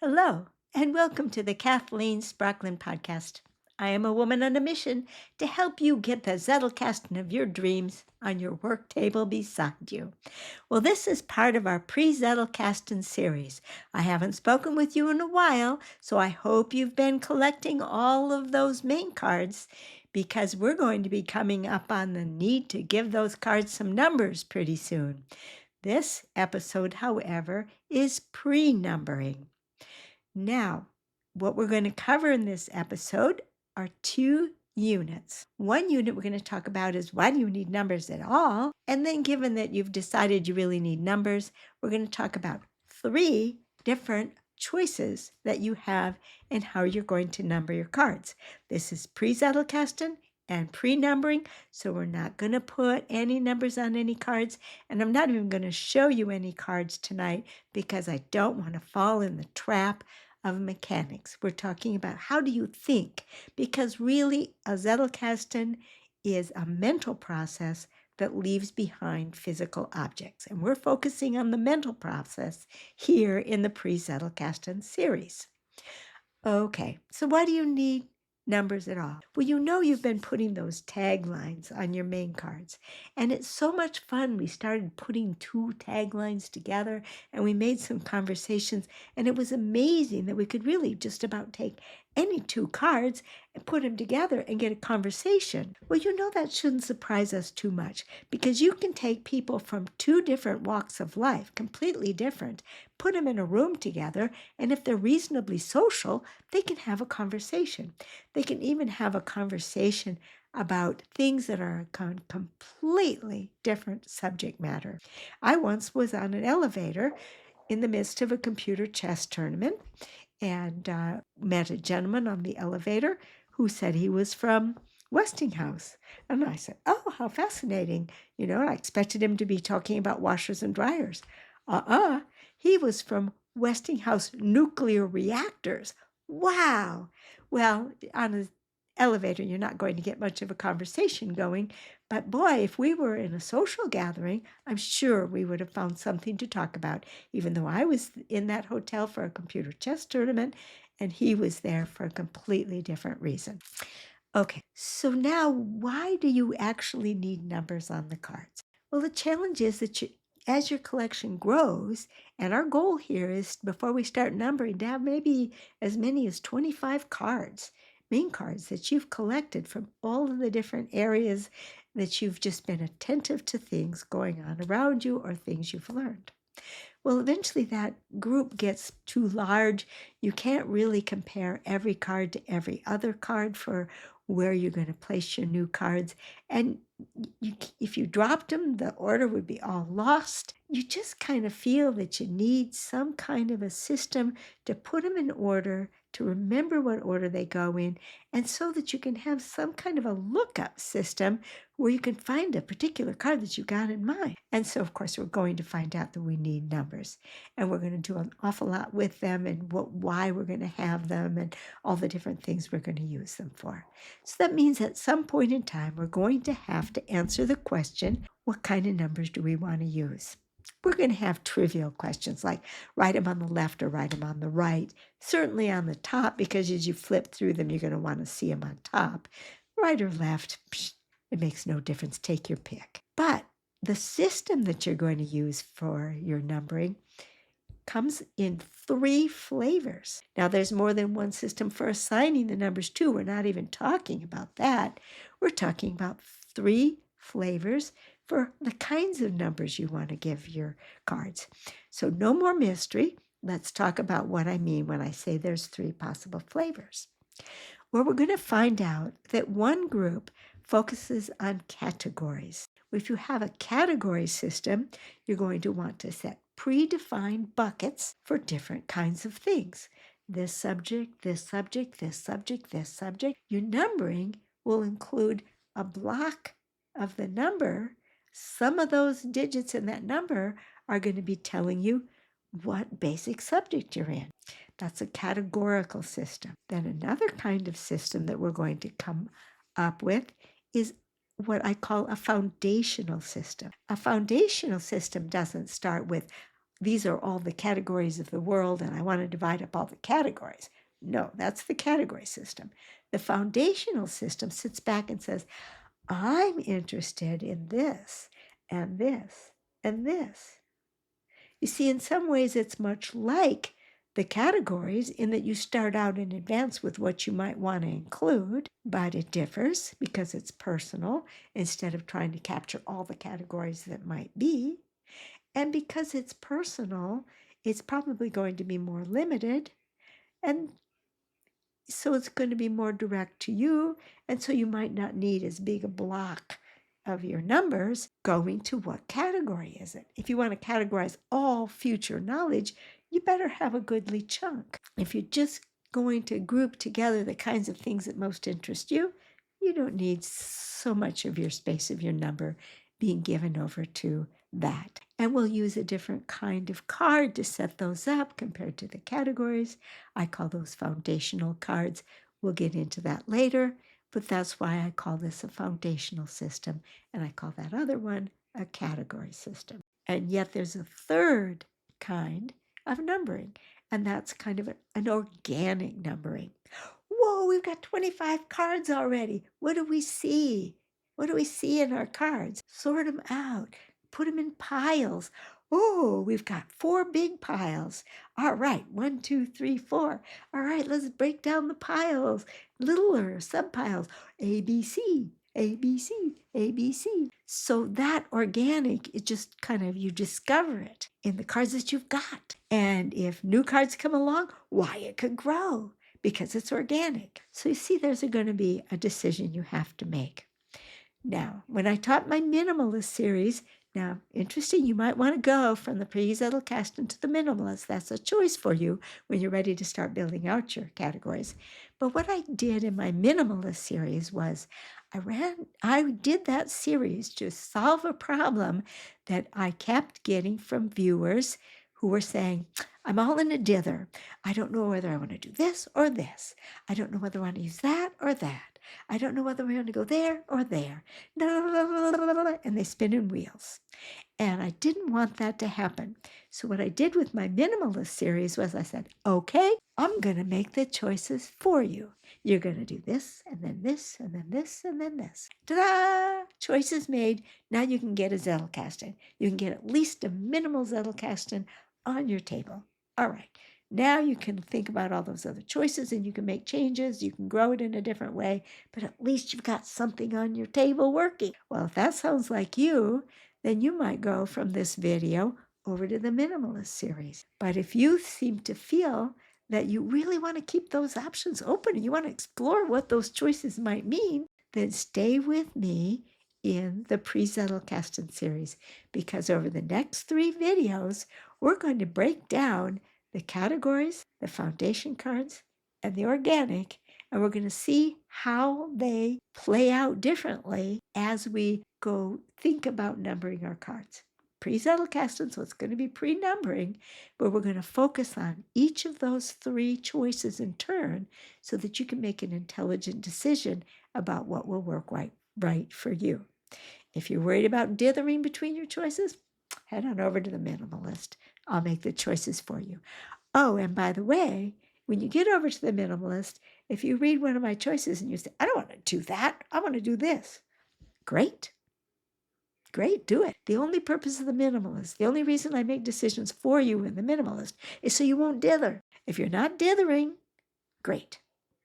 Hello, and welcome to the Kathleen Sprocklin podcast. I am a woman on a mission to help you get the Zettelkasten of your dreams on your work table beside you. Well, this is part of our Pre-Zettelkasten series. I haven't spoken with you in a while, so I hope you've been collecting all of those main cards because we're going to be coming up on the need to give those cards some numbers pretty soon. This episode, however, is pre-numbering. Now, what we're going to cover in this episode are two units. One unit we're going to talk about is why do you need numbers at all? And then given that you've decided you really need numbers, we're going to talk about three different choices that you have and how you're going to number your cards. This is pre-Zettelkasten and pre-numbering, so we're not going to put any numbers on any cards, and I'm not even going to show you any cards tonight because I don't want to fall in the trap of mechanics. We're talking about how do you think, because really a Zettelkasten is a mental process that leaves behind physical objects, and we're focusing on the mental process here in the Pre-Zettelkasten series. Okay, so why do you need numbers at all? Well, you know you've been putting those taglines on your main cards, and it's so much fun. We started putting two taglines together, and we made some conversations, and it was amazing that we could really just about take any two cards and put them together and get a conversation. Well, you know that shouldn't surprise us too much because you can take people from two different walks of life, completely different, put them in a room together, and if they're reasonably social, they can have a conversation. They can even have a conversation about things that are on completely different subject matter. I once was on an elevator in the midst of a computer chess tournament and met a gentleman on the elevator who said he was from Westinghouse. And I said, oh, how fascinating. You know, I expected him to be talking about washers and dryers. He was from Westinghouse nuclear reactors. Wow. Well, on an elevator, you're not going to get much of a conversation going. But boy, if we were in a social gathering, I'm sure we would have found something to talk about, even though I was in that hotel for a computer chess tournament and he was there for a completely different reason. Okay, so now why do you actually need numbers on the cards? Well, the challenge is that as your collection grows, and our goal here is before we start numbering to have maybe as many as 25 cards, main cards that you've collected from all of the different areas that you've just been attentive to things going on around you or things you've learned. Well, eventually that group gets too large. You can't really compare every card to every other card for where you're going to place your new cards. And if you dropped them, the order would be all lost. You just kind of feel that you need some kind of a system to put them in order, to remember what order they go in, and so that you can have some kind of a lookup system where you can find a particular card that you got in mind. And so, of course, we're going to find out that we need numbers, and we're going to do an awful lot with them and why we're going to have them and all the different things we're going to use them for. So that means at some point in time, we're going to have to answer the question, what kind of numbers do we want to use? We're going to have trivial questions like write them on the left or write them on the right. Certainly on the top, because as you flip through them, you're going to want to see them on top. Right or left, it makes no difference. Take your pick. But the system that you're going to use for your numbering comes in three flavors. Now, there's more than one system for assigning the numbers too. We're not even talking about that. We're talking about three flavors for the kinds of numbers you want to give your cards. So no more mystery. Let's talk about what I mean when I say there's three possible flavors. Well, we're going to find out that one group focuses on categories. If you have a category system, you're going to want to set predefined buckets for different kinds of things. This subject, this subject, this subject, this subject. Your numbering will include a block of the number. Some of those digits in that number are going to be telling you what basic subject you're in. That's a categorical system. Then another kind of system that we're going to come up with is what I call a foundational system. A foundational system doesn't start with these are all the categories of the world and I want to divide up all the categories. No, that's the category system. The foundational system sits back and says, I'm interested in this and this and this. You see, in some ways, it's much like the categories in that you start out in advance with what you might want to include, but it differs because it's personal instead of trying to capture all the categories that might be. And because it's personal, it's probably going to be more limited. And so it's going to be more direct to you. And so you might not need as big a block of your numbers going to what category is it. If you want to categorize all future knowledge, you better have a goodly chunk. If you're just going to group together the kinds of things that most interest you, you don't need so much of your space of your number being given over to that. And we'll use a different kind of card to set those up compared to the categories. I call those foundational cards. We'll get into that later, but that's why I call this a foundational system, and I call that other one a category system. And yet there's a third kind of numbering, and that's kind of an organic numbering. Whoa, we've got 25 cards already. What do we see? What do we see in our cards? Sort them out. Put them in piles. Oh, we've got 4 big piles. All right, 1, 2, 3, 4. All right, let's break down the piles. Littler subpiles. A, B, C, A, B, C, A, B, C. So that organic is just kind of, you discover it in the cards that you've got. And if new cards come along, why, it could grow because it's organic. So you see, there's going to be a decision you have to make. Now, when I taught my minimalist series, now, interesting, you might want to go from the Pre-Zettelkasten to the minimalist. That's a choice for you when you're ready to start building out your categories. But what I did in my minimalist series was I did that series to solve a problem that I kept getting from viewers who were saying, I'm all in a dither. I don't know whether I want to do this or this. I don't know whether I want to use that or that. I don't know whether we want to go there or there. And they spin in wheels. And I didn't want that to happen. So what I did with my minimalist series was I said, okay, I'm going to make the choices for you. You're going to do this, and then this, and then this, and then this. Ta-da! Choices made. Now you can get a Zettelkasten. You can get at least a minimal Zettelkasten on your table. All right. Now you can think about all those other choices and you can make changes. You can grow it in a different way, but at least you've got something on your table working. Well, if that sounds like you, then you might go from this video over to the minimalist series. But if you seem to feel that you really want to keep those options open and you want to explore what those choices might mean, then stay with me in the Pre-Zettelkasten series, because over the next 3 videos, we're going to break down the categories, the foundation cards, and the organic, and we're going to see how they play out differently as we go think about numbering our cards. Pre-Zettelkasten, so it's going to be pre-numbering, but we're going to focus on each of those 3 choices in turn so that you can make an intelligent decision about what will work right for you. If you're worried about dithering between your choices, head on over to the minimalist. I'll make the choices for you. Oh, and by the way, when you get over to the minimalist, if you read one of my choices and you say, I don't want to do that, I want to do this. Great. Great, do it. The only purpose of the minimalist, the only reason I make decisions for you in the minimalist is so you won't dither. If you're not dithering, great.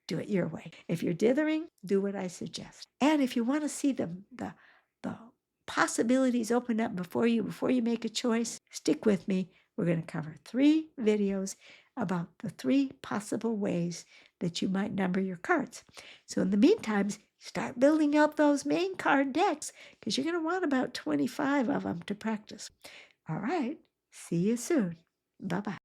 Do it your way. If you're dithering, do what I suggest. And if you want to see the possibilities open up before you make a choice, stick with me. We're going to cover 3 videos about the 3 possible ways that you might number your cards. So in the meantime, start building out those main card decks because you're going to want about 25 of them to practice. All right. See you soon. Bye-bye.